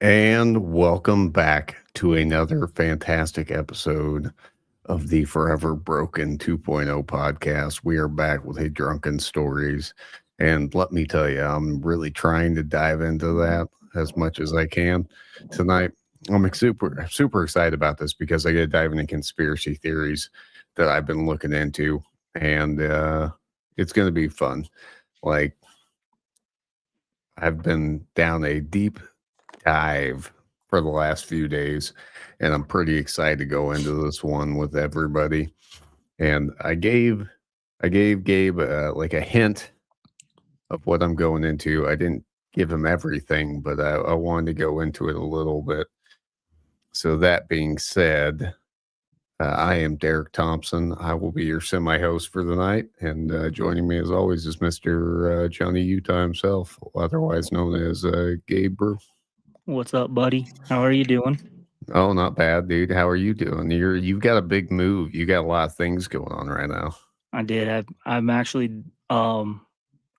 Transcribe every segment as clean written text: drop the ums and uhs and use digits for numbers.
And welcome back to another fantastic episode of the Forever Broken 2.0 podcast. We are back with a drunken stories. And let me tell you, I'm really trying to dive into that as much as I can tonight. I'm super excited about this because I get to dive into conspiracy theories that I've been looking into, and it's going to be fun. Like, I've been down a deep dive for the last few days, and I'm pretty excited to go into this one with everybody. And I gave Gabe like a hint of what I'm going into. I didn't give him everything, but I wanted to go into it a little bit. So that being said, I am Derek Thompson. I will be your semi-host for the night, and joining me as always is Mr. Johnny Utah himself, otherwise known as Gabe Brew. What's up, buddy? How are you doing? Oh, not bad, dude. How are you doing? You've got a big move. You got a lot of things going on right now. I did. I'm actually I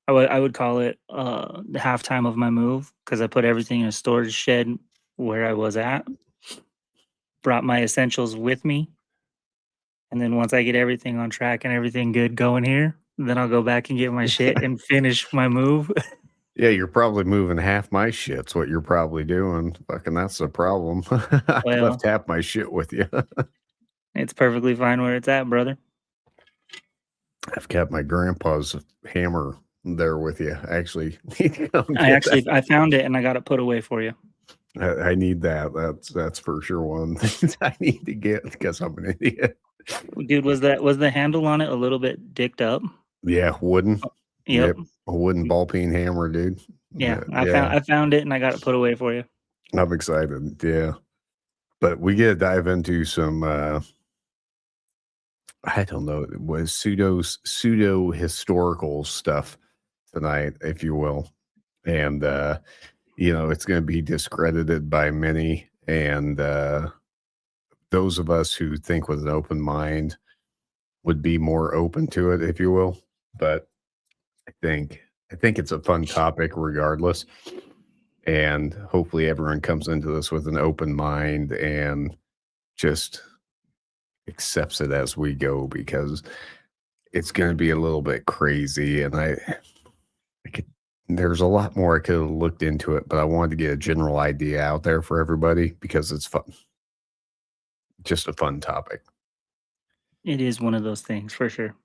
would call it the halftime of my move because I put everything in a storage shed where I was at. Brought my essentials with me, and then once I get everything on track and everything good going here, then I'll go back and get my shit and finish my move. Yeah, you're probably moving half my shit's what you're probably doing. Fucking that's the problem. I Well, left half my shit with you. it's perfectly fine where it's at, brother. I've kept my grandpa's hammer there with you. I actually need to come get that. I found it and I got it put away for you. I need that. That's for sure one thing I need to get because I'm an idiot. Dude, was the handle on it a little bit dicked up? Yeah, wooden. Yep. A wooden ball peen hammer, dude. Yeah, I found it and I got it put away for you. I'm excited. Yeah. But we get to dive into some I don't know, it was pseudo historical stuff tonight, if you will. And it's gonna be discredited by many. And those of us who think with an open mind would be more open to it, if you will. But I think it's a fun topic regardless. And hopefully everyone comes into this with an open mind and just accepts it as we go because it's going to be a little bit crazy. And there's a lot more I could have looked into it, but I wanted to get a general idea out there for everybody because it's fun. Just a fun topic. It is one of those things for sure.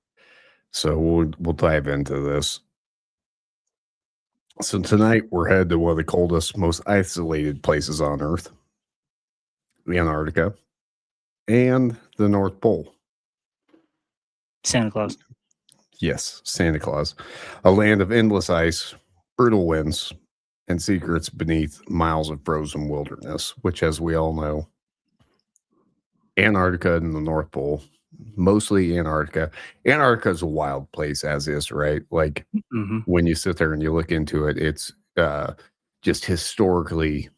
So we'll dive into this. So tonight we're headed to one of the coldest, most isolated places on Earth, Antarctica, and the North Pole. Santa Claus. Yes, Santa Claus. A land of endless ice, brutal winds, and secrets beneath miles of frozen wilderness, which, as we all know, Antarctica and the North Pole, mostly Antarctica. Antarctica is a wild place as is, right? Like when you sit there and you look into it, it's just historically,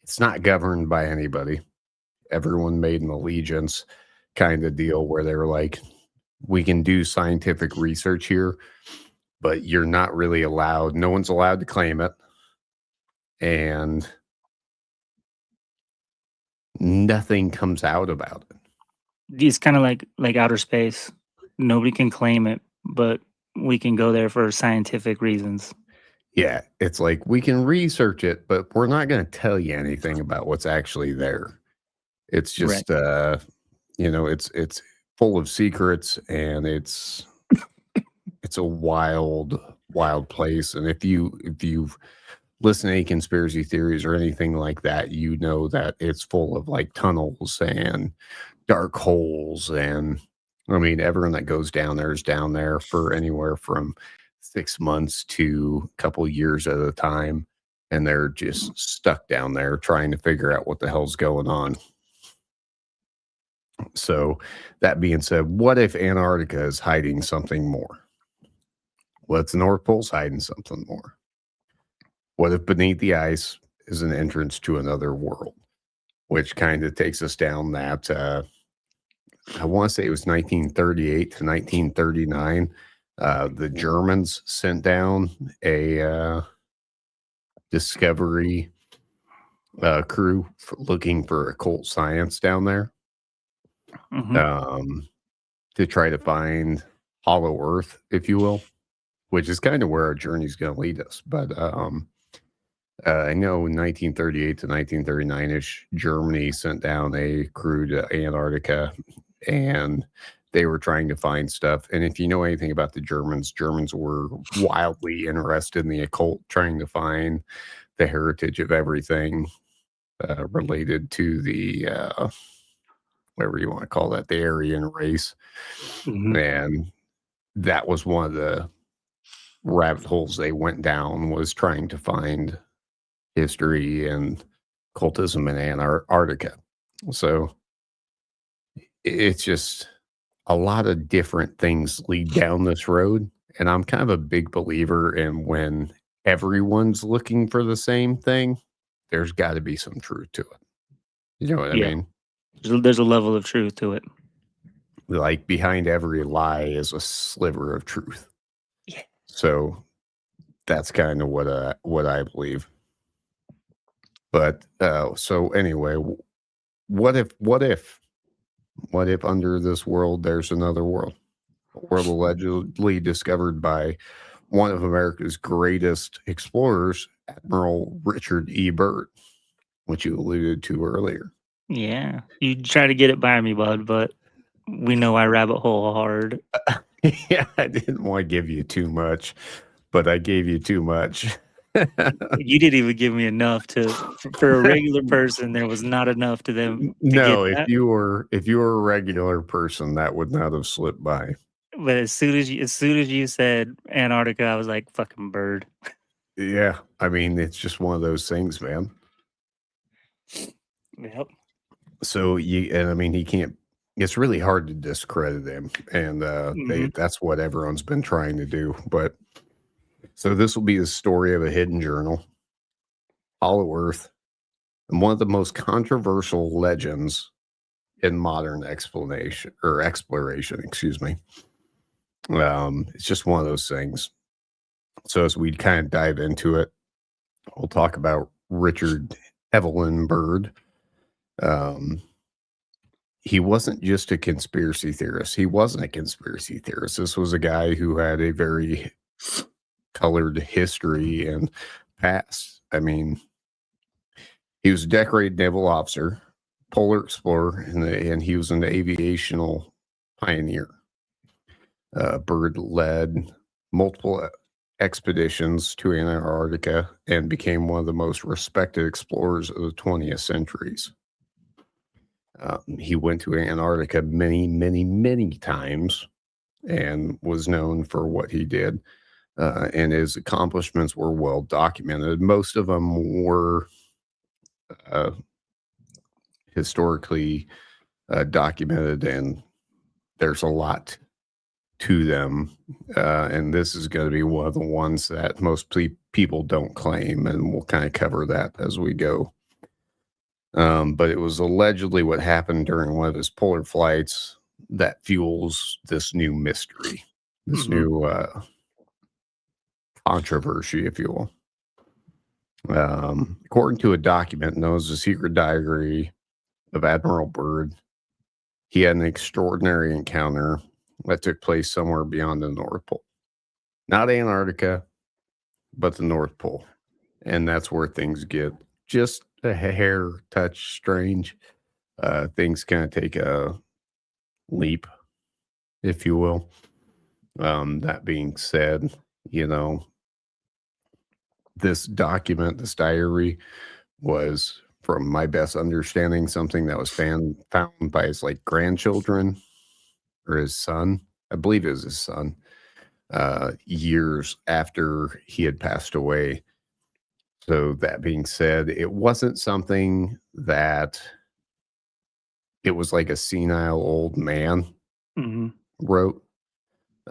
it's not governed by anybody. Everyone made an allegiance kind of deal where they were like, we can do scientific research here, but you're not really allowed. No one's allowed to claim it. And nothing comes out about it. It's kind of like outer space. Nobody can claim it, but we can go there for scientific reasons. Yeah, it's like we can research it, but we're not going to tell you anything about what's actually there. It's just Right. it's full of secrets, and it's a wild place. And if you've listened to any conspiracy theories or anything like that, you know that it's full of like tunnels and dark holes. And I mean, everyone that goes down there is down there for anywhere from 6 months to a couple years at a time, and they're just stuck down there trying to figure out what the hell's going on. So that being said, what if Antarctica is hiding something more? What's the North Pole's hiding something more? What if beneath the ice is an entrance to another world? Which kind of takes us down that I want to say it was 1938 to 1939. The Germans sent down a discovery crew looking for occult science down there, Mm-hmm. to try to find Hollow Earth, if you will, which is kind of where our journey is going to lead us. But I know in 1938 to 1939-ish, Germany sent down a crew to Antarctica, and they were trying to find stuff. And if you know anything about the Germans, Germans were wildly interested in the occult, trying to find the heritage of everything related to the whatever you want to call that, the Aryan race. Mm-hmm. And that was one of the rabbit holes they went down, was trying to find history and cultism in Antarctica. So it's just a lot of different things lead down this road. And I'm kind of a big believer in when everyone's looking for the same thing, there's got to be some truth to it. You know what I Yeah. mean? There's a level of truth to it. Like behind every lie is a sliver of truth. Yeah. So that's kind of what I believe. But so anyway, what if under this world there's another world? A world allegedly discovered by one of America's greatest explorers, Admiral Richard Byrd, which you alluded to earlier. Yeah. You try to get it by me, bud, but we know I rabbit hole hard. Yeah, I didn't want to give you too much, but I gave you too much. You didn't even give me enough for a regular person. There was not enough to them to get No, if that. you were a regular person, that would not have slipped by. But as soon as you said Antarctica, I was like, fucking Bird. Yeah, I mean, it's just one of those things, man. Yep. So and I mean, he can't. It's really hard to discredit him, and Mm-hmm. that's what everyone's been trying to do. But so this will be the story of a hidden journal, Hollow Earth, and one of the most controversial legends in modern exploration. Excuse me. It's just one of those things. So as we kind of dive into it, we'll talk about Richard Evelyn Byrd. He wasn't just a conspiracy theorist. He wasn't a conspiracy theorist. This was a guy who had a very colored history and past. I mean, he was a decorated naval officer, polar explorer, and he was an aviational pioneer. Byrd led multiple expeditions to Antarctica and became one of the most respected explorers of the 20th centuries. He went to Antarctica many, many, many times and was known for what he did. And his accomplishments were well documented. Most of them were historically documented, and there's a lot to them. And this is going to be one of the ones that most people don't claim, and we'll kind of cover that as we go. But it was allegedly what happened during one of his polar flights that fuels this new mystery, this new controversy, if you will. According to a document known as the Secret Diary of Admiral Byrd, he had an extraordinary encounter that took place somewhere beyond the North Pole. Not Antarctica, but the North Pole. And that's where things get just a hair touch strange. Things kind of take a leap, if you will. That being said, this document, this diary, was, from my best understanding, something that was found by his grandchildren or his son. I believe it was his son, years after he had passed away. So that being said, it wasn't something that it was like a senile old man wrote.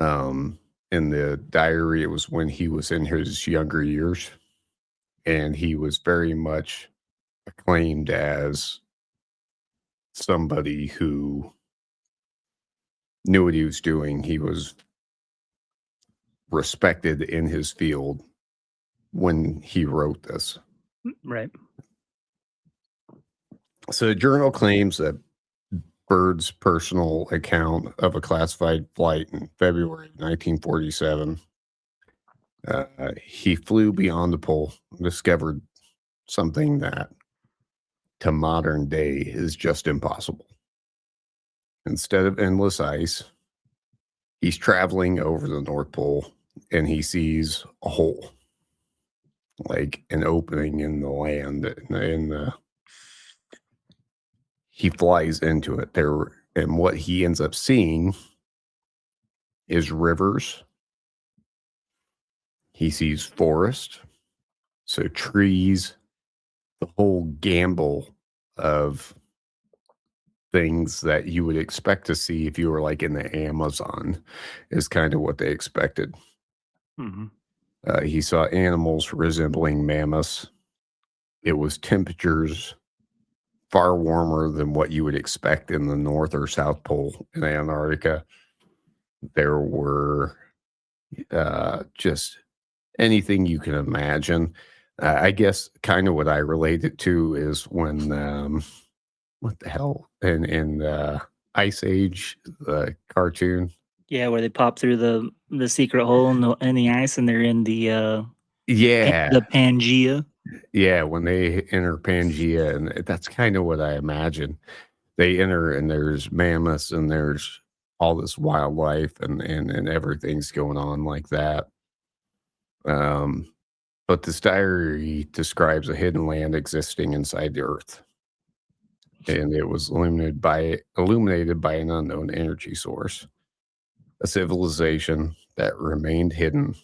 In the diary, it was when he was in his younger years, and he was very much acclaimed as somebody who knew what he was doing. He was respected in his field when he wrote this. Right. So the journal claims that Byrd's personal account of a classified flight in February 1947, he flew beyond the pole, discovered something that to modern day is just impossible. Instead of endless ice, he's traveling over the North Pole and he sees a hole, like an opening in the land. He flies into it there, and what he ends up seeing is rivers. He sees forest, so trees, the whole gamble of things that you would expect to see if you were like in the Amazon is kind of what they expected. Mhm. He saw animals resembling mammoths. It was temperatures far warmer than what you would expect in the North or South Pole in Antarctica. There were just anything you can imagine. I guess kind of what I relate it to is when what the hell in Ice Age, the cartoon. Yeah, where they pop through the secret hole in the ice, and they're in Yeah, the Pangea. yeah. When they enter Pangea, and that's kind of what I imagine. They enter, and there's mammoths, and there's all this wildlife, and everything's going on like that. Um, but this diary describes a hidden land existing inside the Earth, and it was illuminated by an unknown energy source, a civilization that remained hidden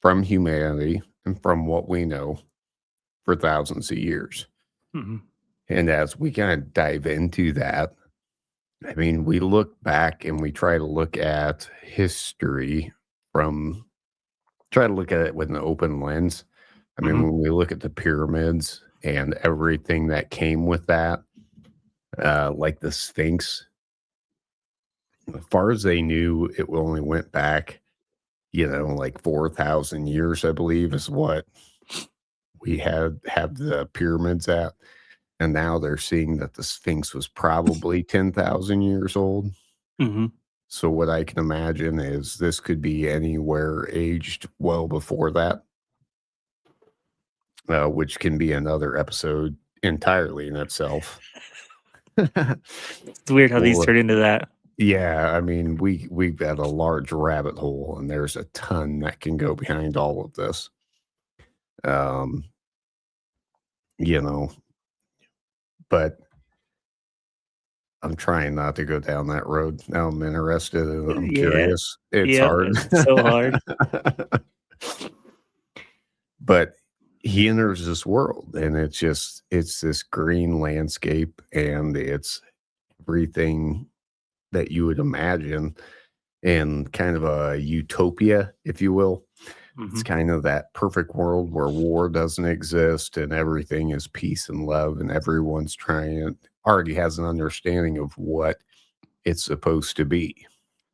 from humanity and from what we know for thousands of years. Mhm. And as we kind of dive into that, I mean, we look back and we try to look at history from try to look at it with an open lens. I mean, Mhm. when we look at the pyramids and everything that came with that, like the Sphinx, as far as they knew, it only went back, like 4,000 years, I believe, is what we have the pyramids at. And now they're seeing that the Sphinx was probably 10,000 years old. Mhm. So what I can imagine is this could be anywhere aged well before that, which can be another episode entirely in itself. It's weird how these Well, turn into that. yeah, I mean, we've got a large rabbit hole, and there's a ton that can go behind all of this. Um, you know, but I'm trying not to go down that road. Now I'm interested and I'm Yeah. curious. It's Yep, hard. it's so hard. But he enters this world, and it's this green landscape, and it's everything that you would imagine in kind of a utopia, if you will. It's Mhm. kind of that perfect world where war doesn't exist and everything is peace and love, and everyone's trying already has an understanding of what it's supposed to be.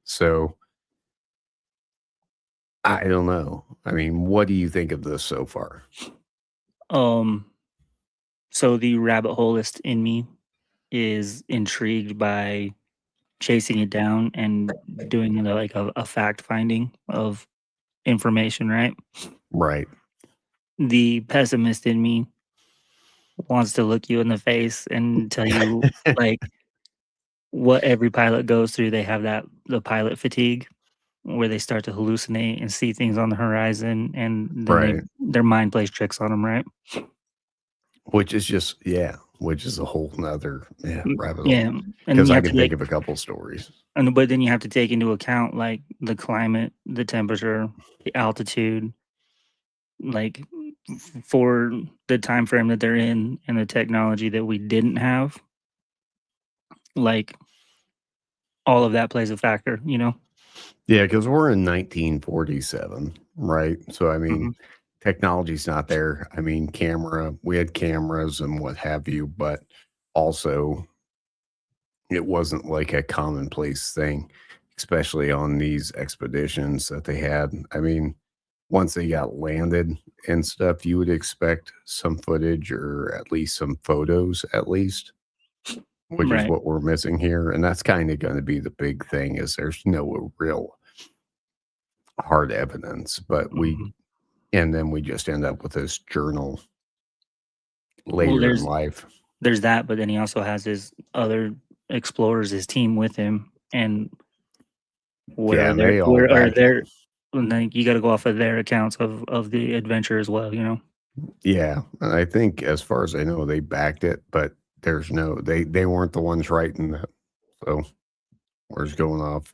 So I don't know. I mean, what do you think of this so far? Um, so the rabbit holist in me is intrigued by chasing it down and doing a fact finding of information, right? Right. The pessimist in me wants to look you in the face and tell you like what every pilot goes through. They have the pilot fatigue where they start to hallucinate and see things on the horizon, and then Right. their mind plays tricks on them, right? Which is just, yeah, which is a whole nother rabbit hole. Yeah, and Because you I have to can think like, of a couple stories. and but then you have to take into account like the climate, the temperature, the altitude, like for the time frame that they're in and the technology that we didn't have. Like all of that plays a factor, you know. Yeah, because we're in 1947, right? So, I mean, Hmm. technology's not there. I mean, we had cameras and what have you, but also it wasn't like a commonplace thing, especially on these expeditions that they had. I mean, once they got landed and stuff, you would expect some footage or at least some photos, at least, which is Right. what we're missing here. And that's kind of going to be the big thing is there's no real hard evidence, but Mhm. and then we just end up with this journal Well, later in life. there's that, but then he also has his other explorers, his team with him, and Yeah, and they all back. and then you got to go off of their accounts of the adventure as well. You know. Yeah, and I think as far as I know, they backed it, but there's no they weren't the ones writing that. So we're just going off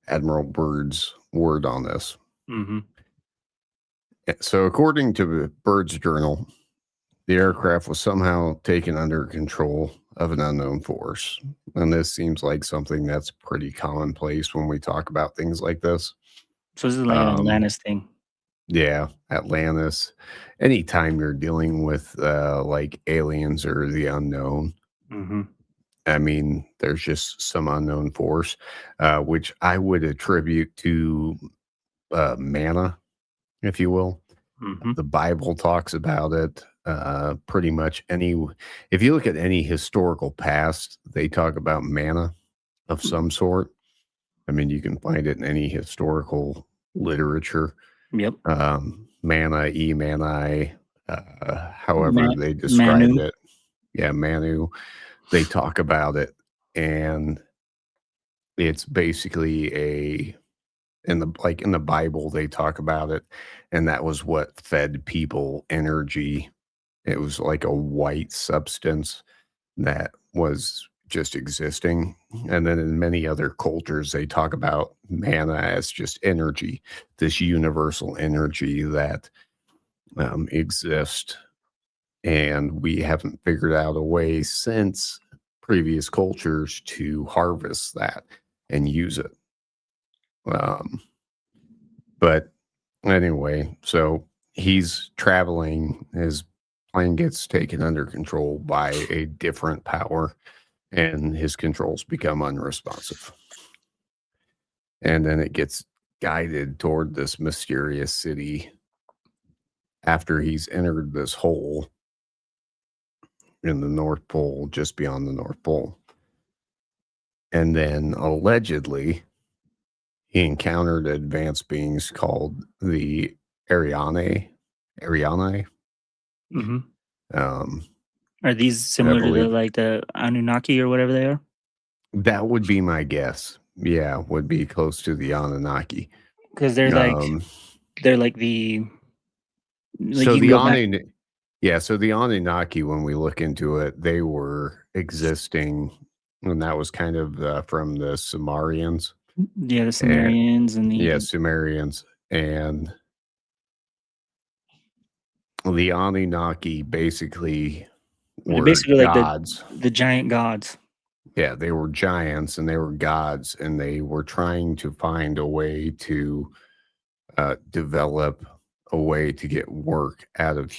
Admiral Byrd's word on this. Mm-hmm. So according to Byrd's journal, the aircraft was somehow taken under control of an unknown force. And this seems like something that's pretty commonplace when we talk about things like this. So this is like an Um, Atlantis thing. yeah, Atlantis. Anytime you're dealing with like aliens or the unknown, Mm-hmm. I mean, there's just some unknown force, which I would attribute to mana, if you will. Mm-hmm. The Bible talks about it. Pretty much if you look at any historical past, they talk about manna of some sort. I mean, you can find it in any historical literature. Yep. Manna, Mani, however they described Manu. it. Yeah, Manu. They talk about it, and it's basically in the Bible they talk about it, and that was what fed people energy. It was like a white substance that was just existing. And then in many other cultures, they talk about manna as just energy, this universal energy that exists. And we haven't figured out a way since previous cultures to harvest that and use it. But anyway, so he's traveling. His plane gets taken under control by a different power, and his controls become unresponsive. And then it gets guided toward this mysterious city after he's entered this hole in the North Pole, just beyond the North Pole. And then allegedly, he encountered advanced beings called the Ariane. Mm-hmm. Um, Are these I similar to believe the Anunnaki or whatever they are? that would be my guess. Yeah, would be close to the Anunnaki. Because Um, they're like the like so you can the go back. Anunnaki, yeah, so the Anunnaki, when we look into it, they were existing, and that was kind of from the Sumerians, Yeah, the and Sumerians and yeah, the Sumerians, and the Anunnaki basically they're were basically like gods. the giant gods. Yeah, they were giants and they were gods, and they were trying to find a way to develop a way to get work out of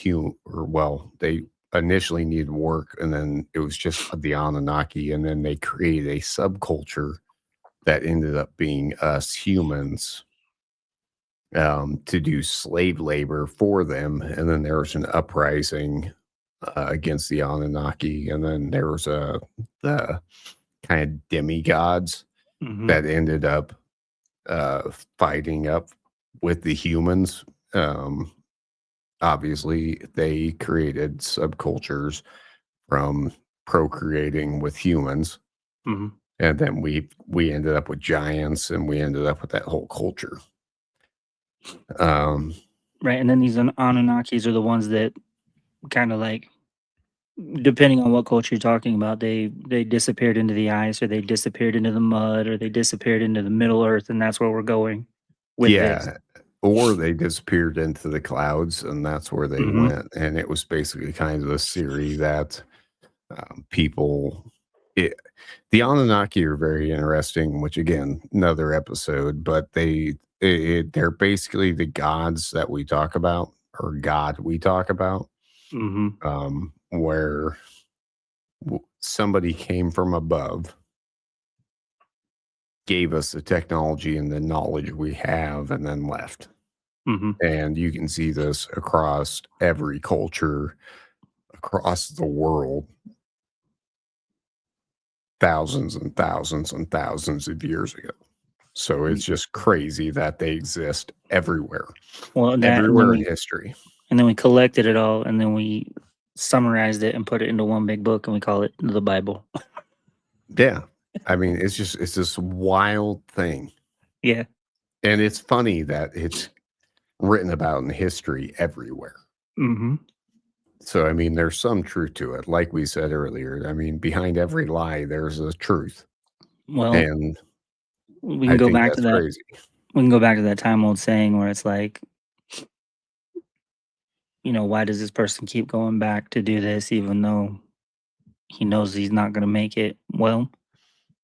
they initially needed work, and then it was just the Anunnaki, and then they created a subculture that ended up being us humans, to do slave labor for them. And then there was an uprising against the Anunnaki, and then there was the kind of demigods Mm-hmm. that ended up fighting up with the humans. Obviously, they created subcultures from procreating with humans, Mm-hmm. and then we ended up with giants, and we ended up with that whole culture. Um, Right, and then these Anunnakis are the ones that kind of like, depending on what culture you're talking about, they disappeared into the ice, or they disappeared into the mud, or they disappeared into the Middle Earth, and that's where we're going with this. yeah, or they disappeared into the clouds, and that's where they Mm-hmm. went. And it was basically kind of a theory that people. The Anunnaki are very interesting, which again, another episode, but they're basically the gods that we talk about, or God we talk about, Mm-hmm. where somebody came from above, gave us the technology and the knowledge we have, and then left. Hmm. And you can see this across every culture, across the world, thousands and thousands and thousands of years ago. So it's just crazy that they exist everywhere, Well, that everywhere in history. and then we collected it all, and then we summarized it and put it into one big book, and we call it the Bible. Yeah. I mean, it's this wild thing. Yeah. And it's funny that it's written about in history everywhere. Hmm. So, I mean, there's some truth to it. Like we said earlier, I mean, behind every lie, there's a truth. Well, And we can I go think back to that's that. crazy. We can go back to that time old saying where it's like, why does this person keep going back to do this even though he knows he's not going to make it? Well,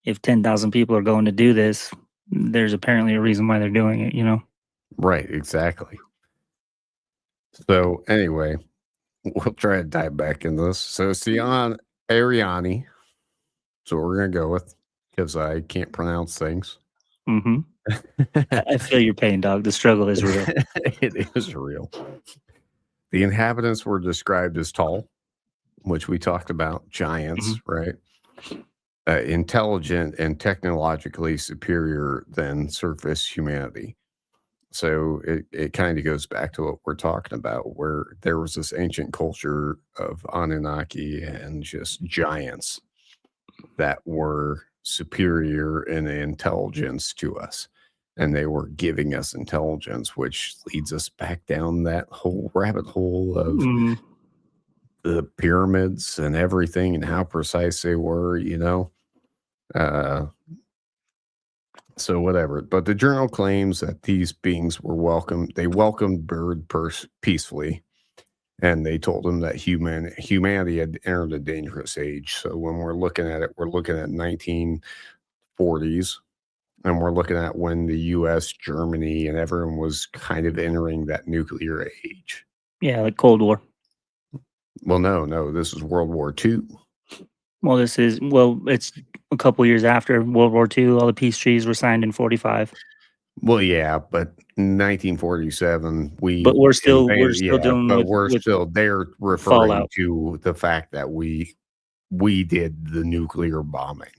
if 10,000 people are going to do this, there's apparently a reason why they're doing it. Right, exactly. So, anyway, we'll try to dive back into this. So, Sian Ariani. So, we're going to go with because I can't pronounce things. Hmm. I feel your pain, dog. The struggle is real. It is real. The inhabitants were described as tall, which we talked about, giants, right? Intelligent and technologically superior than surface humanity. So it kind of goes back to what we're talking about, where there was this ancient culture of Anunnaki and just giants that were superior in intelligence to us. And they were giving us intelligence, which leads us back down that whole rabbit hole of Mm, the pyramids and everything and how precise they were. Uh, so whatever. But the journal claims that these beings were welcome. They welcomed Byrd peacefully, and they told him that humanity had entered a dangerous age. So when we're looking at it, we're looking at 1940s, and we're looking at when the U.S., Germany, and everyone was kind of entering that nuclear age. yeah, like Cold War. Well, no, this is World War II. Well, it's a couple years after World War II. All the peace treaties were signed in 45. Well, yeah, but 1947 But we we're still invaded. Yeah, dealing but with we're still they're referring fallout. to the fact that we did the nuclear bombing,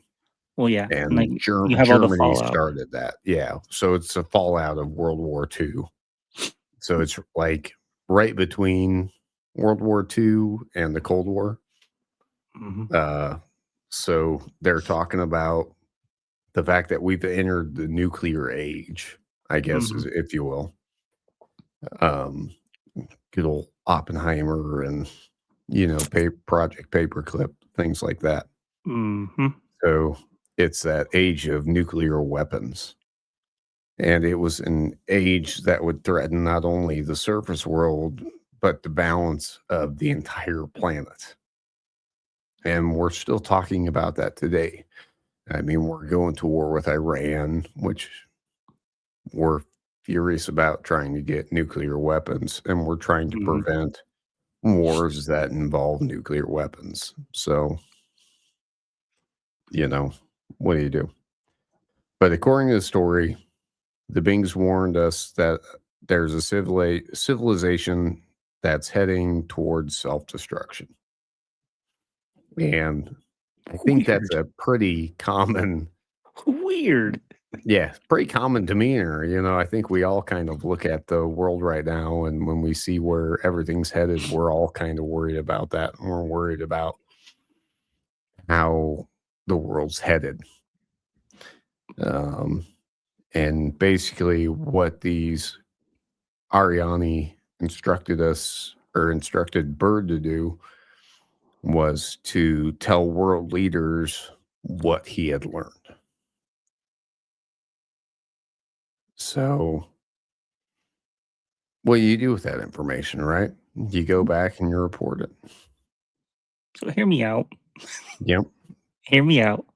Well, yeah, like and you have all the Germany fallout. started that. Yeah, so it's a fallout of World War II. So it's like right between World War II and the Cold War. Hmm. So they're talking about the fact that we've entered the nuclear age, I guess, Hmm. if you will. Um, Good old Oppenheimer and Project Paperclip, things like that. Hmm. So it's that age of nuclear weapons. And it was an age that would threaten not only the surface world, but the balance of the entire planet. And we're still talking about that today. I mean, we're going to war with Iran, which we're furious about trying to get nuclear weapons, and we're trying to Hmm. prevent wars that involve nuclear weapons. So, you know, what do you do? But according to the story, the Bings warned us that there's a civilization that's heading towards self-destruction. And I think that's Weird. a pretty common, Weird. yeah, pretty common demeanor. I think we all kind of look at the world right now, and when we see where everything's headed, we're all kind of worried about that. And we're worried about how the world's headed. Um, and basically, what these Ariani instructed Byrd to do was to tell world leaders what he had learned. So, what do you do with that information, right? You go back and you report it. So hear me out. Yep. Hear me out.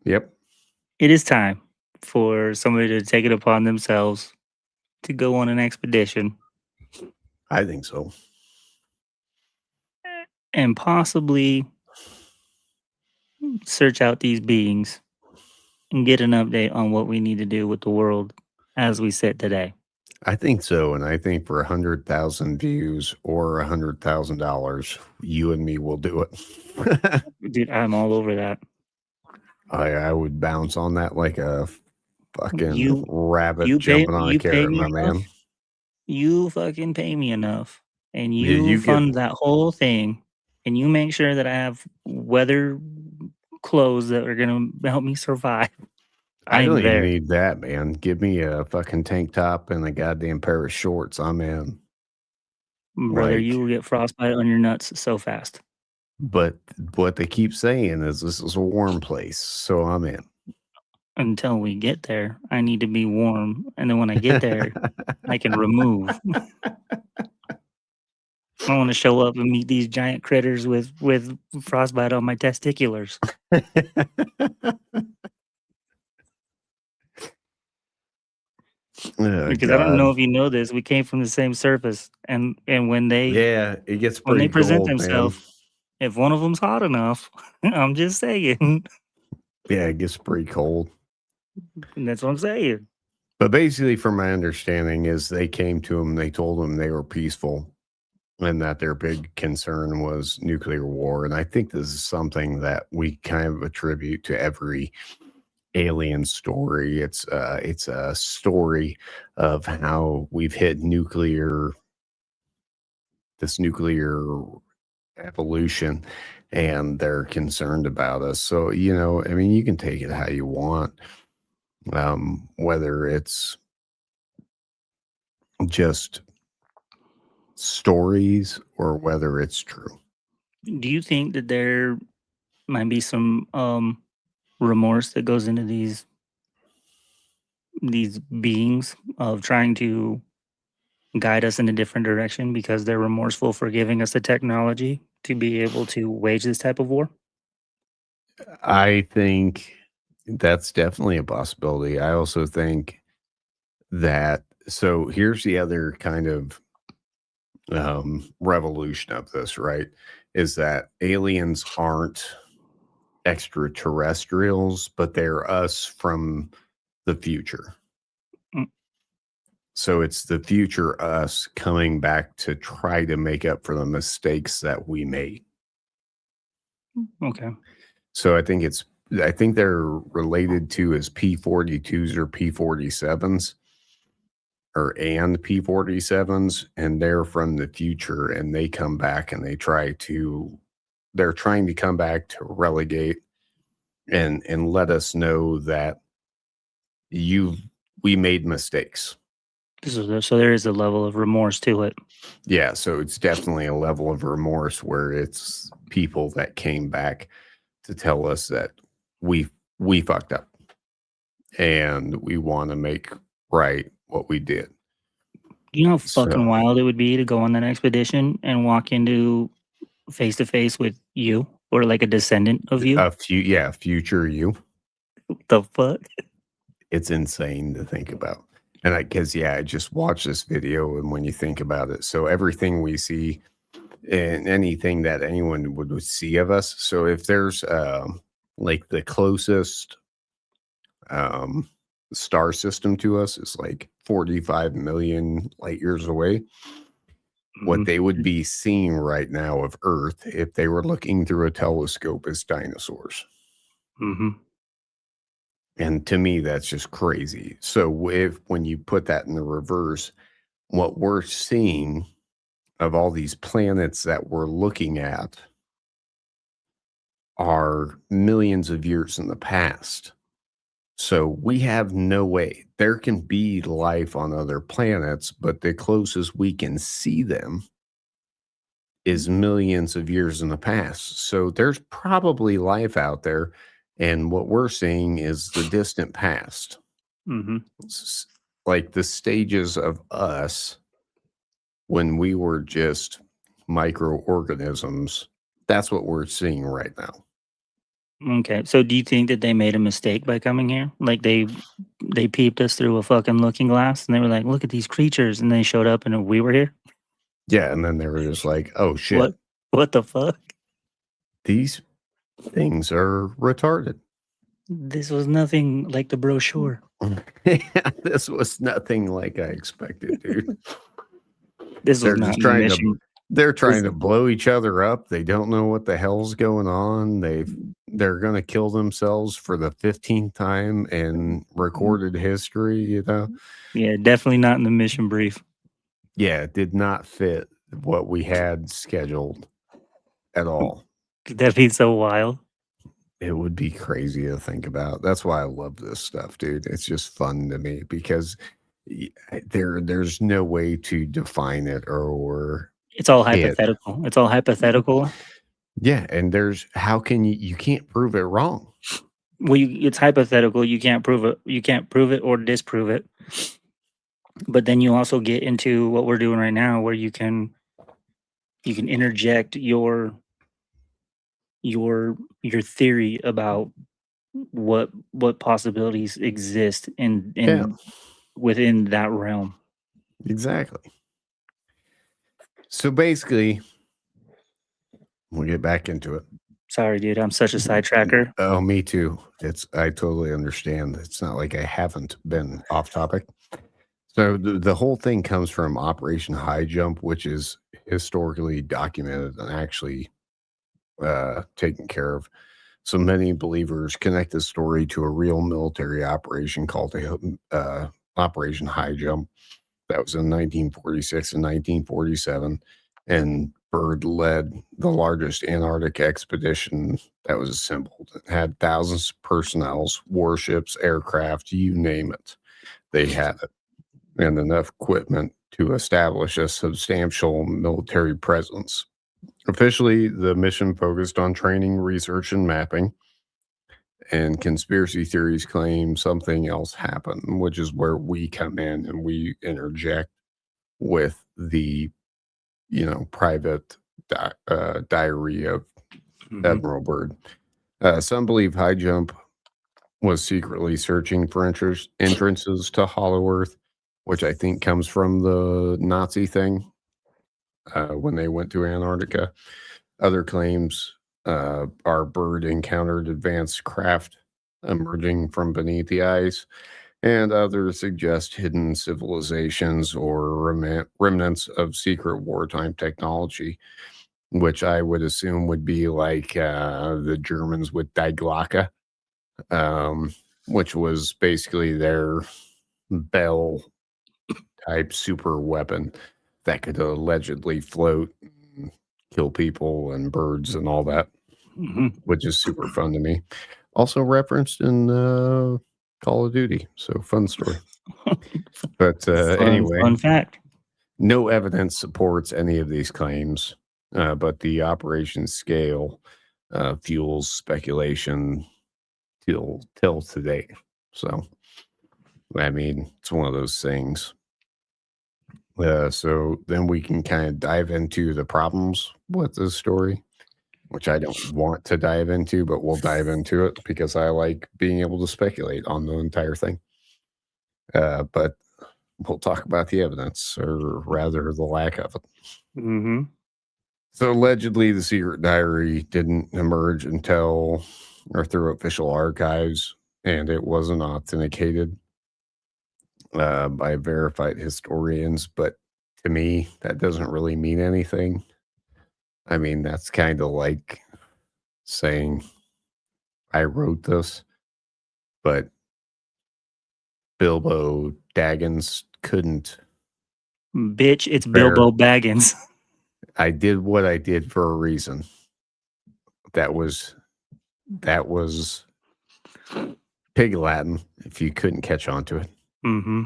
Yep. It is time for somebody to take it upon themselves to go on an expedition I think so. and possibly search out these beings and get an update on what we need to do with the world as we sit today. I think so, and I think for 100,000 views or $100,000, you and me will do it. Dude, I'm all over that. I would bounce on that like a fucking You rabbit jumping on a you pay carrot, me my enough. man. You fucking pay me enough, and Yeah, you you get. fund that whole thing, and you make sure that I have weather clothes that are gonna help me survive. I I'm don't even there, need that, man. Give me a fucking tank top and a goddamn pair of shorts. I'm in. brother. Like, You will get frostbite on your nuts so fast. but what they keep saying is this is a warm place, so I'm in. Until we get there, I need to be warm, and then when I get there, I can remove. I want to show up and meet these giant critters with frostbite on my testiculars. Oh Because I don't God. know if you know this, we came from the same surface, and Yeah, it gets when they pretty present cold, man. themselves, if one of them's hot enough, I'm just saying. Yeah, it gets pretty cold. That's what I'm saying. But basically, from my understanding, is they came to him, they told him they were peaceful and that their big concern was nuclear war. And I think this is something that we kind of attribute to every alien story. It's a story of how we've hit this nuclear evolution, and they're concerned about us. So, I mean, you can take it how you want, whether it's just stories or whether it's true. Do you think that there might be some remorse that goes into these beings of trying to guide us in a different direction because they're remorseful for giving us the technology to be able to wage this type of war? I think that's definitely a possibility. I also think that, so here's the other kind of revolution of this, right? Is that aliens aren't extraterrestrials, but they're us from the future. Mm, So it's the future us coming back to try to make up for the mistakes that we made. okay. So I think they're related to as P-42s or P-47s and P-47s, and they're from the future, and they come back and they're trying to come back to relegate and let us know that we made mistakes. So there is a level of remorse to it. Yeah, so it's definitely a level of remorse where it's people that came back to tell us that we we fucked up and we want to make right what we did. You know how fucking So wild it would be to go on that expedition and walk into face to face with you or like a descendant of you? future you. The fuck? It's insane to think about. And because I just watched this video, and when you think about it, so everything we see and anything that anyone would see of us. So if there's like the closest um star system to us is like 45 million light years away. What Mhm. they would be seeing right now of Earth if they were looking through a telescope is dinosaurs. Mhm. And to me, that's just crazy. So if when you put that in the reverse, what we're seeing of all these planets that we're looking at are millions of years in the past. So we have no way. There can be life on other planets, but the closest we can see them is millions of years in the past. So there's probably life out there. And what we're seeing is the distant past, Mhm. like the stages of us when we were just microorganisms. That's what we're seeing right now. Okay. So do you think that they made a mistake by coming here? Like they peeped us through a fucking looking glass and they were like, "Look at these creatures," and they showed up and we were here. Yeah. And then they were just like, oh shit, What? What the fuck? these things are retarded. This was nothing like the brochure. This was nothing like I expected, dude. This was They're not just in the trying to mission. they're This, trying to blow each other up. They don't know what the hell's going on. They're gonna kill themselves for the 15th time in recorded history, you know? yeah, definitely not in the mission brief. Yeah, it did not fit what we had scheduled at all. Could that be so wild? It would be crazy to think about. That's why I love this stuff, dude. It's just fun to me because there's no way to define it or It's all it. hypothetical. It's all hypothetical. Yeah, and there's how can you can't prove it wrong. Well, it's hypothetical. You can't prove it. You can't prove it or disprove it. But then you also get into what we're doing right now, where you can interject your theory about what possibilities exist in Yeah, within that realm. exactly. So basically, we'll get back into it. Sorry, dude. I'm such a sidetracker. Oh, me too. I totally understand. It's not like I haven't been off topic. So the whole thing comes from Operation High Jump, which is historically documented and actually taken care of. So many believers connect this story to a real military operation called Operation High Jump. That was in 1946 and 1947. And Byrd led the largest Antarctic expedition that was assembled. It had thousands of personnel, warships, aircraft, you name it. They had it, and enough equipment to establish a substantial military presence. Officially, the mission focused on training, research, and mapping. And conspiracy theories claim something else happened, which is where we come in and we interject with the, private diary of Admiral Byrd. Some believe High Jump was secretly searching for entrances to Hollow Earth, which I think comes from the Nazi thing when they went to Antarctica. Other claims are Byrd encountered advanced craft emerging from beneath the ice, and others suggest hidden civilizations or remnants of secret wartime technology, which I would assume would be like the Germans with Die Glocke, which was basically their Bell type super weapon that could allegedly float, and kill people and birds and all that, which is super fun to me. Also referenced in Call of Duty, so fun story. But anyway, fun fact. no evidence supports any of these claims, but the operation scale fuels speculation till today. So, I mean, it's one of those things. So then we can kind of dive into the problems with this story, which I don't want to dive into, but we'll dive into it because I like being able to speculate on the entire thing. But we'll talk about the evidence, or rather the lack of it. Mm-hmm. So allegedly, the secret diary didn't emerge until or through official archives, and it wasn't authenticated by verified historians. But to me, that doesn't really mean anything. I mean, that's kind of like saying I wrote this, but Bilbo Baggins couldn't. Bitch, it's Bilbo Baggins. I did what I did for a reason. That was pig Latin, if you couldn't catch on to it. Mm-hmm.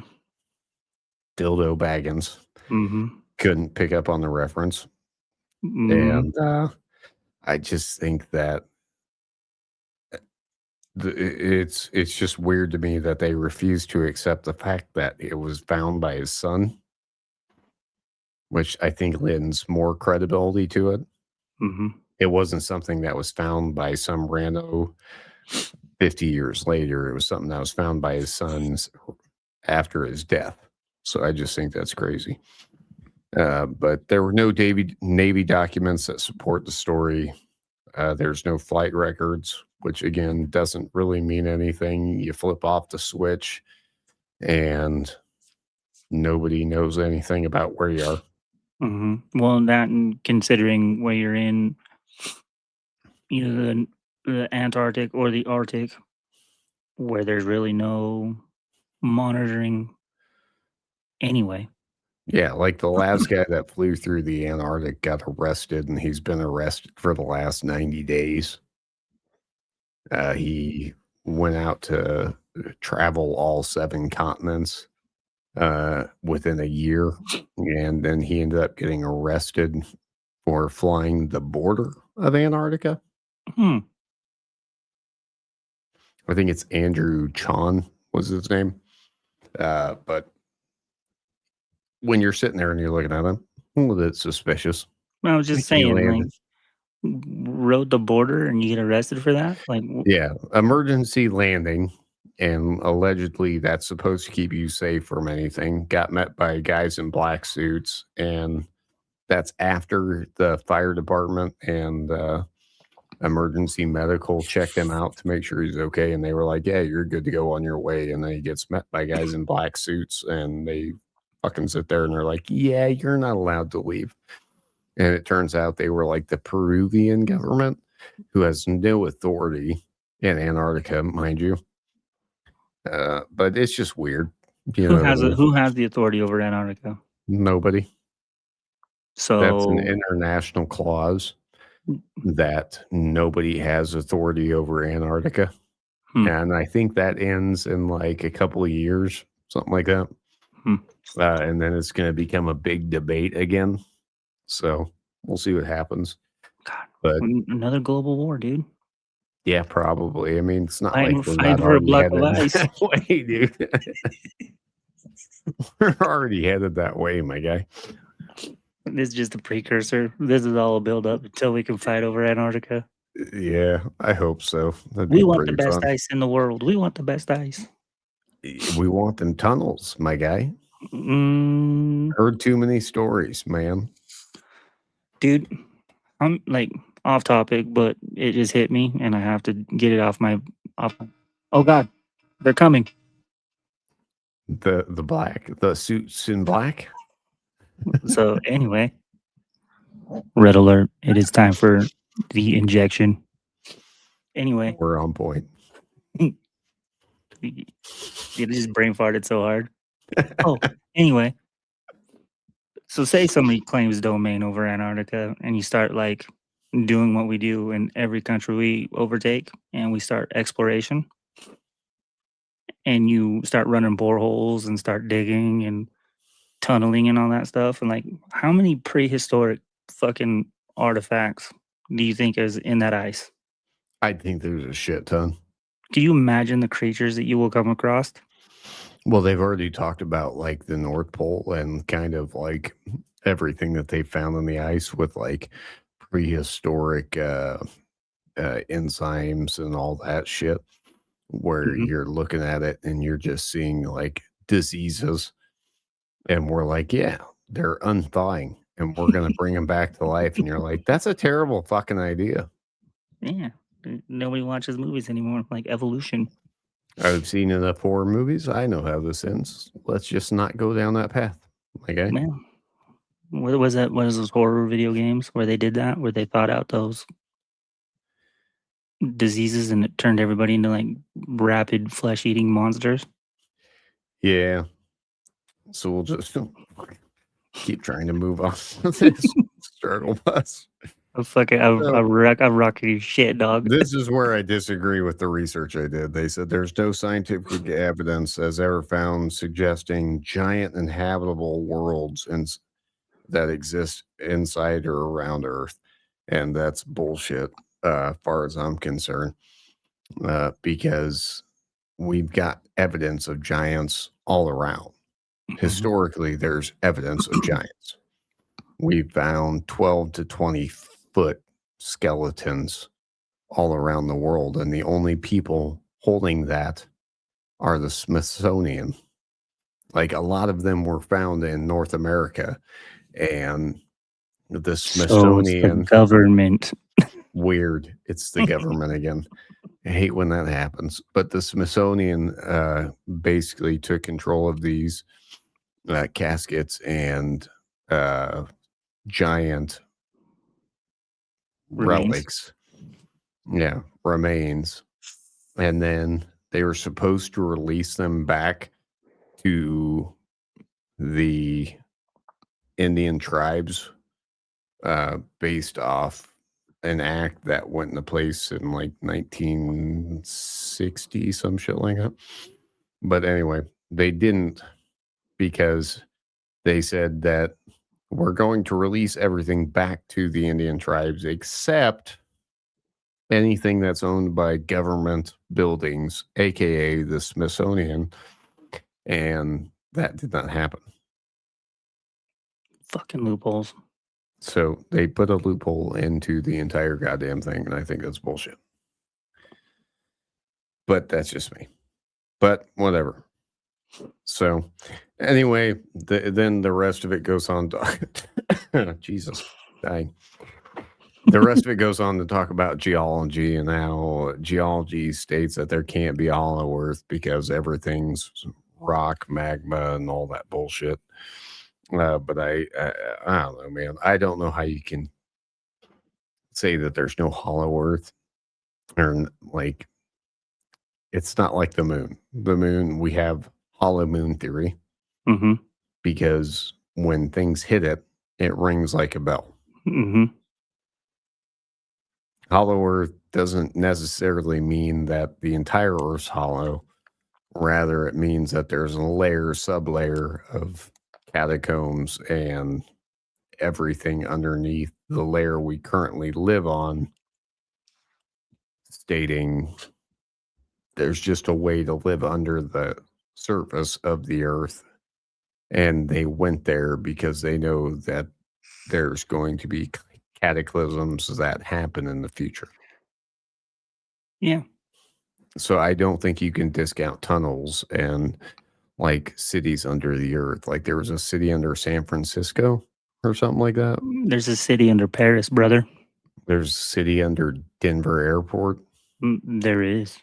Dildo Baggins. Mm-hmm. Couldn't pick up on the reference. Mm-hmm. And I just think that it's just weird to me that they refuse to accept the fact that it was found by his son, which I think lends more credibility to it. Mm-hmm. It wasn't something that was found by some rando 50 years later. It was something that was found by his sons after his death. So I just think that's crazy. But there were no Navy documents that support the story. There's no flight records, which again doesn't really mean anything. You flip off the switch, and nobody knows anything about where you are. Well, that and considering where you're in either the Antarctic or the Arctic, where there's really no monitoring anyway. Yeah, like the last guy that flew through the Antarctic got arrested, and he's been arrested for the last 90 days. He went out to travel all 7 continents within a year, and then he ended up getting arrested for flying the border of Antarctica. Hmm. I think it's Andrew Chon was his name. But when you're sitting there and you're looking at him, a little bit suspicious. I was Like just he saying, like, landed. rode the border and you get arrested for that? Like, Yeah, emergency landing, and allegedly that's supposed to keep you safe from anything. Got met by guys in black suits, and that's after the fire department and emergency medical checked him out to make sure he's okay, and they were like, "Yeah, you're good to go on your way." And then he gets met by guys in black suits, and they fucking sit there and they're like, "Yeah, you're not allowed to leave." And it turns out they were like the Peruvian government, who has no authority in Antarctica, mind you. But it's just weird. You know what I mean? who has the authority over Antarctica? Nobody. That's an So, international clause that nobody has authority over Antarctica. hmm, And I think that ends in like a couple of years, something like that. hmm. And then it's going to become a big debate again. So we'll see what happens. God, But another global war, dude. yeah, probably. I mean, it's not Fighting, like we're not fighting for a already block of headed ice. that way, dude. We're already headed that way, my guy. This is just a precursor. This is all a build up until we can fight over Antarctica. Yeah, I hope so. That'd We be want the pretty best fun. ice in the world. We want the best ice. We want them tunnels, my guy. Mm, Heard too many stories, man. dude, I'm like off topic, but it just hit me and I have to get it off my oh god, they're coming. The the suits in black. So anyway, red alert. It is time for the injection. Anyway, We're on point. it just brain farted so hard. Oh, anyway. So say somebody claims domain over Antarctica and you start like doing what we do in every country we overtake and we start exploration and you start running boreholes and start digging and tunneling and all that stuff. And like, how many prehistoric fucking artifacts do you think is in that ice? I think there's a shit ton. Do you imagine the creatures that you will come across? Well, they've already talked about like the North Pole and kind of like everything that they found in the ice with like prehistoric enzymes and all that shit, where Mhm. you're looking at it and you're just seeing like diseases, and we're like, yeah, they're unthawing, and we're gonna bring them back to life, and you're like, that's a terrible fucking idea. Yeah. Nobody watches movies anymore, like evolution. I've seen enough horror movies. I know how this ends. Let's just not go down that path. Okay. Man, what was that? What is those horror video games where they did that? Where they thought out those diseases and it turned everybody into like rapid flesh eating monsters? Yeah. So we'll just keep trying to move on with this struggle bus. So I rock your shit, dog. this is where I disagree with the research I did. They said there's no scientific evidence as ever found suggesting giant inhabitable worlds that exist inside or around Earth. And that's bullshit, far as I'm concerned, because we've got evidence of giants all around. Historically, there's evidence of giants. We found 12 to 20 foot skeletons all around the world, and the only people holding that are the Smithsonian. Like a lot of them were found in North America, and the So it's the Smithsonian, government. weird, it's the government again. I hate when that happens. But the Smithsonian basically took control of these caskets and giant Remains. relics. Yeah, remains. And then they were supposed to release them back to the Indian tribes based off an act that went into place in like 1960, some shit like that. But anyway, they didn't, because they said that we're going to release everything back to the Indian tribes except anything that's owned by government buildings, aka the Smithsonian. And that did not happen. Fucking loopholes. So they put a loophole into the entire goddamn thing, and I think that's bullshit. But that's just me. But whatever. So anyway, then the rest of it goes on to Jesus dying. The rest of it goes on to talk about geology and how geology states that there can't be hollow earth because everything's rock, magma, and all that bullshit. But I don't know, man. I don't know how you can say that there's no hollow earth, or like, it's not like the moon. The moon, we have hollow moon theory Mm-hmm. because when things hit it, it rings like a bell. Mm-hmm. Hollow earth doesn't necessarily mean that the entire earth's hollow. Rather, it means that there's a layer, sublayer of catacombs and everything underneath the layer we currently live on, stating there's just a way to live under the surface of the earth. And they went there because they know that there's going to be cataclysms that happen in the future. Yeah. So I don't think you can discount tunnels and like cities under the earth. Like there was a city under San Francisco or something like that. There's a city under Paris, brother. There's a city under Denver Airport. There is.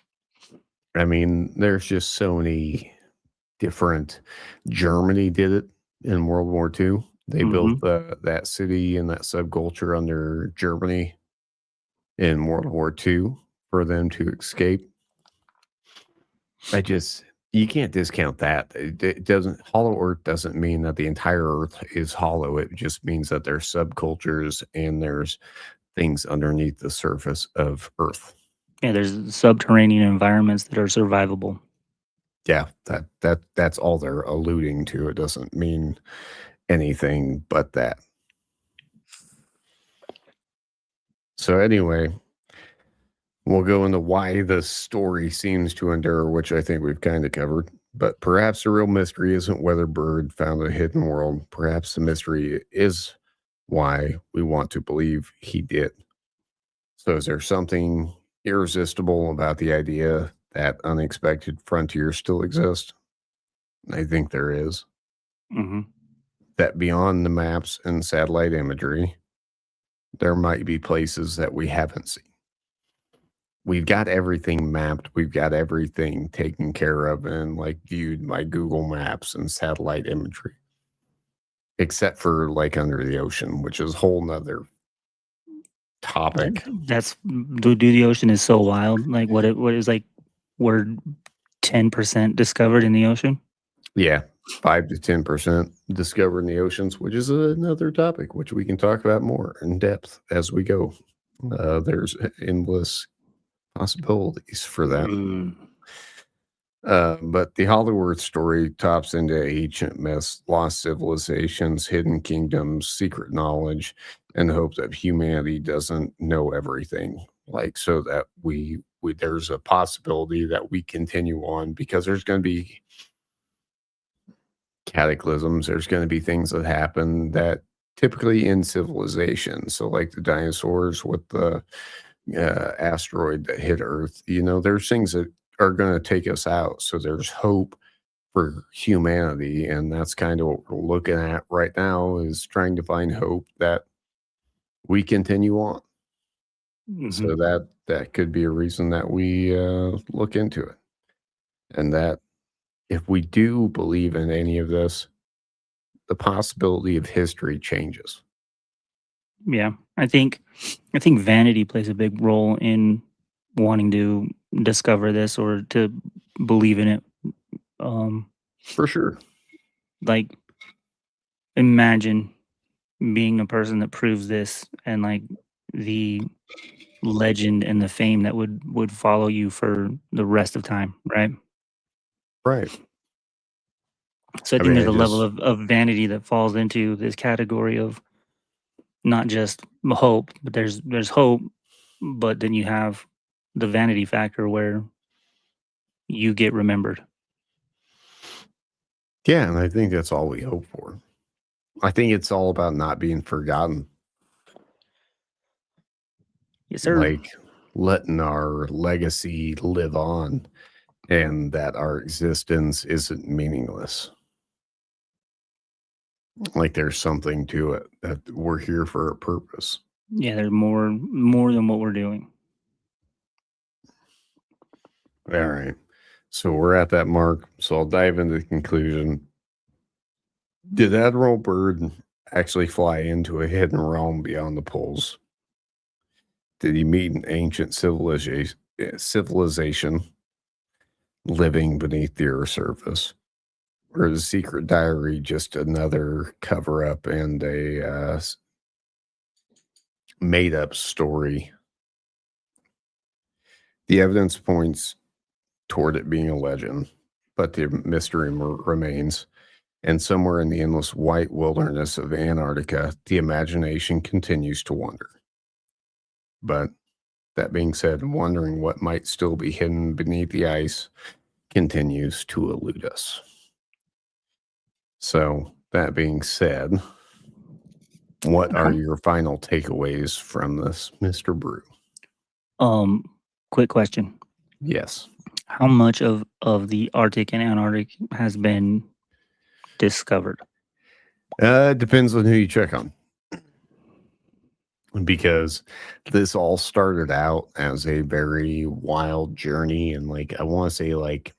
I mean, there's just so many different. Germany did it in World War II. They built that city and that subculture under Germany in World War II for them to escape. You can't discount that. It doesn't, hollow earth doesn't mean that the entire earth is hollow. It just means that there's subcultures and there's things underneath the surface of earth. Yeah, there's subterranean environments that are survivable. Yeah, that's all they're alluding to. It doesn't mean anything but that. So anyway, we'll go into why the story seems to endure, which I think we've kind of covered. But perhaps the real mystery isn't whether Byrd found a hidden world. Perhaps the mystery is why we want to believe he did. So is there something irresistible about the idea that unexpected frontiers still exist? I think there is. Mm-hmm. That beyond the maps and satellite imagery, there might be places that we haven't seen. We've got everything mapped. We've got everything taken care of and like viewed by Google Maps and satellite imagery, except for like under the ocean, which is a whole nother topic. That's the ocean is so wild. Like what is like we're 10% discovered in the ocean. Yeah, 5 to 10% discovered in the oceans, which is another topic which we can talk about more in depth as we go. There's endless possibilities for that. But the Hollow Earth story tops into ancient myths, lost civilizations, hidden kingdoms, secret knowledge, and the hope that humanity doesn't know everything. Like, so that we there's a possibility that we continue on, because there's going to be cataclysms. There's going to be things that happen that typically end civilization. So like the dinosaurs with the asteroid that hit Earth, there's things that are going to take us out. So there's hope for humanity. And that's kind of what we're looking at right now, is trying to find hope that we continue on. So Mhm. that could be a reason that we look into it, and that if we do believe in any of this, the possibility of history changes. Yeah, I think vanity plays a big role in wanting to discover this or to believe in it. Um, For sure. like imagine being a person that proves this and like the legend and the fame that would follow you for the rest of time, right? Right. So I I think mean, there's I a level just of vanity that falls into this category of not just hope, but there's hope, but then you have the vanity factor where you get remembered. yeah, and I think that's all we hope for. I think it's all about not being forgotten, Yes, sir. like letting our legacy live on and that our existence isn't meaningless. Like there's something to it, that we're here for a purpose. Yeah, there's more than what we're doing. All right. So we're at that mark. So I'll dive into the conclusion. Did Admiral Byrd actually fly into a hidden realm beyond the poles? Did he meet an ancient civilization living beneath the Earth's surface? Or is the secret diary just another cover up and a made up story? The evidence points toward it being a legend, but the mystery remains. And somewhere in the endless white wilderness of Antarctica, the imagination continues to wander. But that being said, wondering what might still be hidden beneath the ice continues to elude us. So, that being said, what are How, your final takeaways from this, Mr. Brew? um, quick question: Yes. how much of the Arctic and Antarctic has been discovered? Depends on who you check on. Because this all started out as a very wild journey, and like I want to say like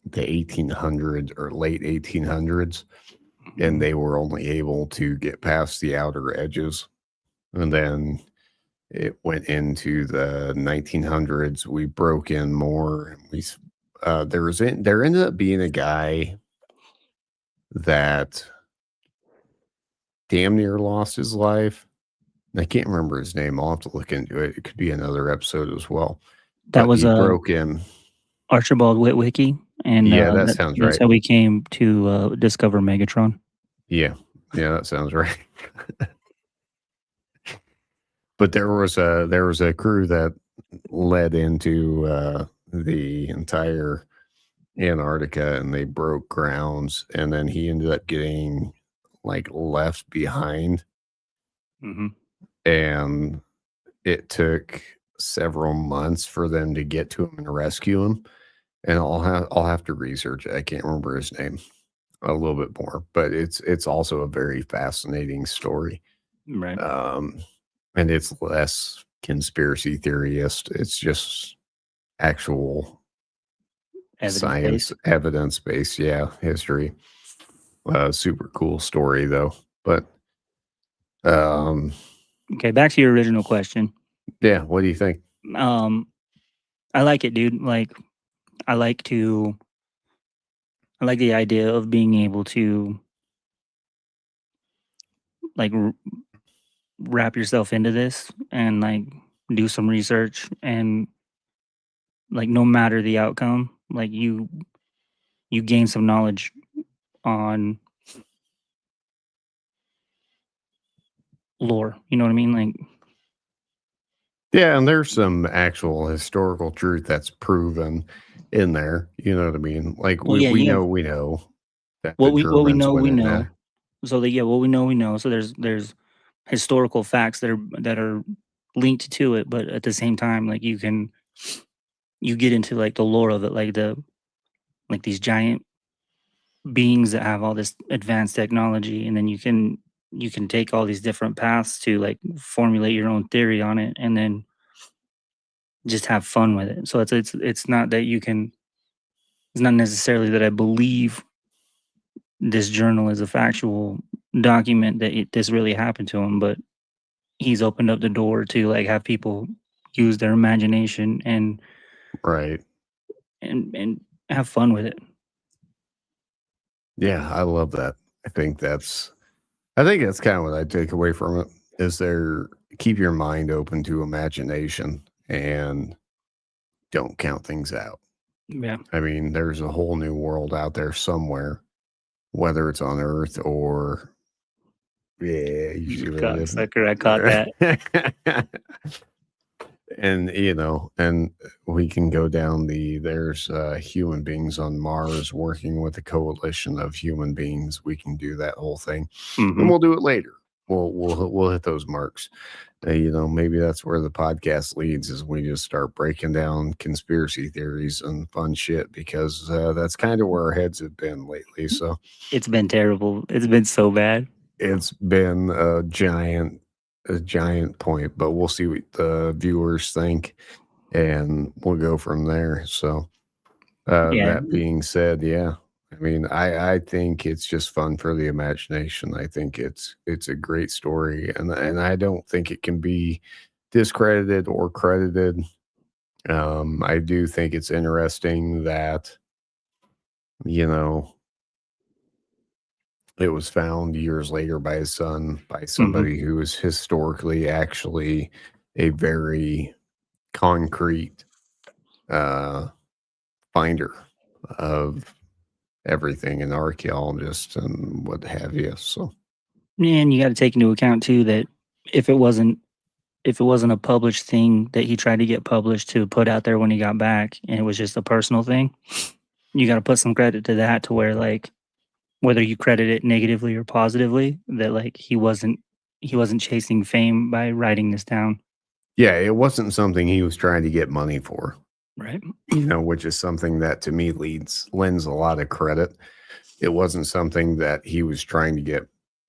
the 1800s or late 1800s, and Mhm. they were only able to get past the outer edges. And then it went into the 1900s. We broke in more. There ended up being a guy that damn near lost his life. I can't remember his name. I'll have to look into it. It could be another episode as well. That But was he a broke in. Archibald Witwicky, and Yeah, that sounds that's right. how we came to discover Megatron. Yeah. Yeah, that sounds right. But there was a crew that led into the entire Antarctica, and they broke grounds, and then he ended up getting like left behind, Hmm. and it took several months for them to get to him and rescue him. And I'll have to research it. I can't remember his name a little bit more, but it's also a very fascinating story. Right. Um, and it's less conspiracy theorist. It's just actual Evidence science, based. evidence based. Yeah, history. Super cool story though. But um, Okay, back to your original question. yeah, what do you think? Um, I like it, dude. Like, I like to, I like the idea of being able to like wrap yourself into this and like do some research and like no matter the outcome, like you gain some knowledge on lore. You know what I mean? Like, Yeah, and there's some actual historical truth that's proven in there. You know what I mean? Like well, yeah, yeah. we know that the What we Germans know, went we in know. there. So that yeah, what we know, we know. So there's historical facts that are linked to it, but at the same time, like you get into like the lore of it, like like these giant beings that have all this advanced technology, and then you can you can take all these different paths to like formulate your own theory on it, and then just have fun with it. So it's not that you can. It's not necessarily that I believe this journal is a factual document that this really happened to him, but he's opened up the door to like have people use their imagination Right. and have fun with it. Yeah, I love that. I think that's kind of what I take away from it is keep your mind open to imagination and don't count things out. Yeah. I mean, there's a whole new world out there somewhere, whether it's on Earth or you see what I did? Cocksucker, I caught that. And and we can go down there's human beings on Mars working with a coalition of human beings. We can do that whole thing, and we'll do it later. We'll hit those marks. Maybe that's where the podcast leads, is we just start breaking down conspiracy theories and fun shit, because that's kind of where our heads have been lately. So it's been terrible. It's been so bad. It's been a giant point, but we'll see what the viewers think, and we'll go from there. So that being said, yeah, I mean, I think it's just fun for the imagination. I think it's a great story, and I don't think it can be discredited or credited. I do think it's interesting that, it was found years later by his son, by somebody who was historically actually a very concrete finder of everything, an archaeologist and what have you. So, and you got to take into account too that if it wasn't a published thing that he tried to get published to put out there when he got back, and it was just a personal thing, you got to put some credit to that, to where like, whether you credit it negatively or positively, that like he wasn't chasing fame by writing this down. yeah, it wasn't something he was trying to get money for, right? Which is something that to me lends a lot of credit. It wasn't something that he was trying to get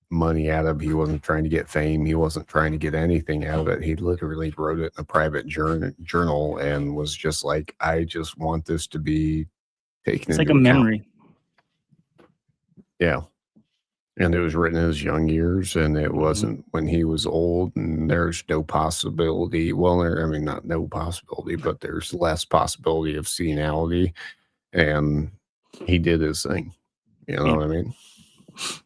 money out of. He wasn't trying to get fame. He wasn't trying to get anything out of it. He literally wrote it in a private journal and was just like, I just want this to be taken it's into like a account. memory. Yeah. And it was written in his young years, and it wasn't when he was old, and there's no possibility. Well, not no possibility, but there's less possibility of senility. And he did his thing. You know what I mean?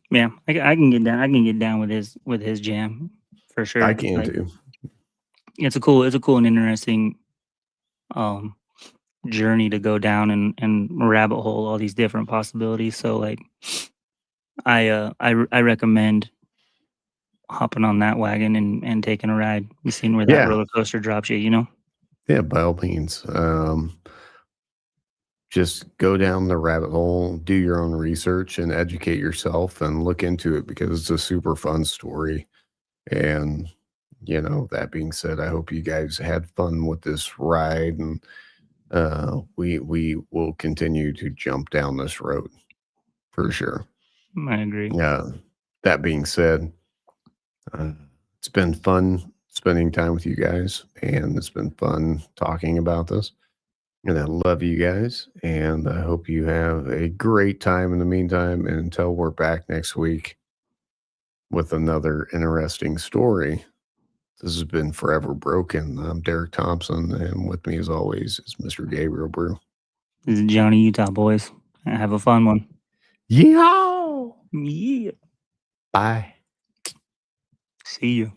Yeah, I can get down. I can get down with his jam for sure. I can too. It's a cool and interesting journey to go down and rabbit hole all these different possibilities. So like, I recommend hopping on that wagon and taking a ride. You seen where that roller coaster drops you, Yeah, by all means. Just go down the rabbit hole, do your own research, and educate yourself and look into it, because it's a super fun story. And, that being said, I hope you guys had fun with this ride, and we will continue to jump down this road for sure. I agree. That being said, it's been fun spending time with you guys, and it's been fun talking about this. And I love you guys, and I hope you have a great time in the meantime. And until we're back next week with another interesting story, this has been Forever Broken. I'm Derek Thompson, and with me as always is Mr. Gabriel Brew. This is Johnny Utah, boys. Have a fun one. Yeah. Yeah. Bye. See you.